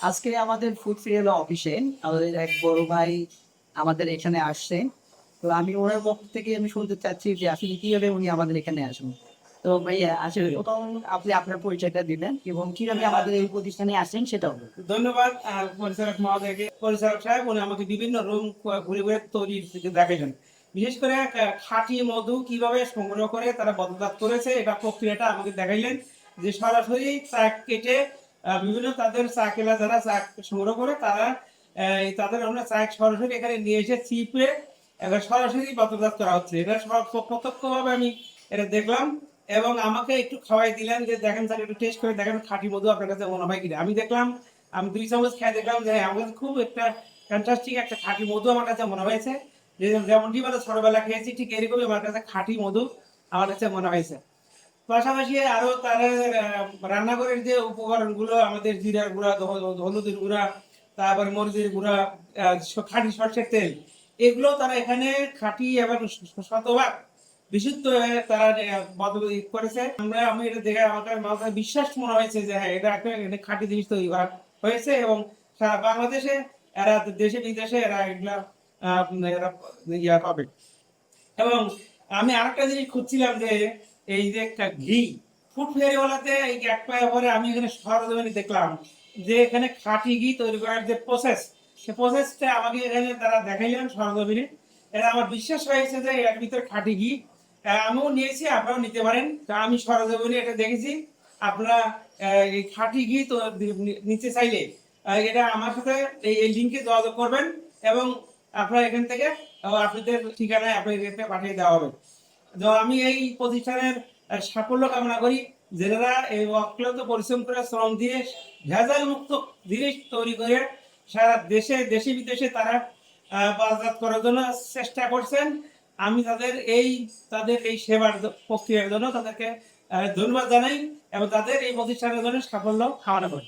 আজকে আমাদের food fair অফিসে আমাদের এক বড় ভাই আমাদের এখানে আসছে। তো আমি ওনার পক্ষ থেকে আমি শুনতে চাচ্ছি যে আসলে কিভাবে উনি আমাদের এখানে আসেন। তো ভাইয়া আসলে প্রথম আপনি আপনার পরিচয়টা দিবেন এবং কিভাবে আমাদের এই প্রতিষ্ঠানে আসেন সেটাও বলবেন। ধন্যবাদ পরিচালক মহোদয়কে। পরিচালক সাহেব উনি আমাকে বিভিন্ন রুম ঘুরে ঘুরে তৈরি দেখাইলেন। বিশেষ করে খাঁটি মধু কিভাবে সংগ্রহ করে তারা বদলাত করেছে এটা প্রক্রিয়াটা আমাকে দেখাইলেন। যে সরাসরি চা কেটে বিভিন্ন তাদের চা কেলা যারা চা সংগ্রহ করে তারা তাদের আমরা চা সরাসরি এখানে নিয়ে এসে চিপে এবার সরাসরি বদলাত করা হচ্ছে। এটা সব প্রত্যক্ষভাবে আমি এটা দেখলাম এবং আমাকে একটু খাওয়াই দিলেন যে দেখেন স্যার একটু টেস্ট করে দেখেন খাঁটি মধু আপনার কাছে মনে হয় কিনা। আমি দেখলাম, আমি 2 চামচ খেয়ে দেখলাম যে আমার কাছে খুব একটা ফ্যান্টাস্টিক একটা খাঁটি মধু আমার কাছে মনে হয়েছে। যে যেমনটি মানে ছোটবেলা খেয়েছি ঠিক এরকমই আমার কাছে খাঁটি মধু আমার কাছে মনে হয়েছে। পাশাপাশি আরো তার রান্নাঘরের যে উপকরণগুলো আমাদের জিরার গুঁড়া, হলুদের গুঁড়া, তারপরে মরিচের গুঁড়া, খাঁটি সরষের তেল, এগুলো তারা এখানে খাঁটি এবং শতভাগ বিশুদ্ধ তারা বদল করেছে। আমি এটা দেখে আমার মাথায় বিশ্বাস মনে হয়েছে যে হ্যাঁ এটা একটা এটা খাঁটি জিনিস তৈরি করা হয়েছে এবং সারা বাংলাদেশে এরা দেশে বিদেশে এরা এগুলা এরা ইয়া পাবে। এবং আমি আরেকটা জিনিস খুঁজছিলাম যে এই যে একটা ঘি ফুড ফেয়ারিওয়ালাতে এই এক পায়ে পরে আমি এখানে সরজমিনে দেখলাম যে এখানে খাঁটি ঘি তৈরি করার যে প্রসেস, সে প্রসেসটা আমাকে এখানে তারা দেখাইলেন সরজমিনে। এটা আমার বিশ্বাস হয়েছে যে এর ভিতরে খাঁটি ঘি। আমিও নিয়েছি, আপনারাও নিতে পারেন। তা আমি সরজমিনে এটা দেখেছি। আপনারা এই খাঁটি ঘি তো নিতে চাইলে এটা আমার সাথে এই লিঙ্কে যোগাযোগ করবেন এবং আপনারা এখান থেকে আপনাদের ঠিকানায় আপনাদেরকে পাঠিয়ে দেওয়া হবে। তো আমি এই প্রতিষ্ঠানের সাফল্য কামনা করি। যারা এই অক্লান্ত পরিশ্রম করে শ্রম দিয়ে ভেজাল মুক্ত জিনিস তৈরি করে সারা দেশে দেশে বিদেশে তারা বাজারজাত করার জন্য চেষ্টা করছেন। আমি তাদের এই সেবার প্রক্রিয়ার জন্য তাদেরকে ধন্যবাদ জানাই এবং তাদের এই প্রতিষ্ঠানের জন্য সাফল্য কামনা করি।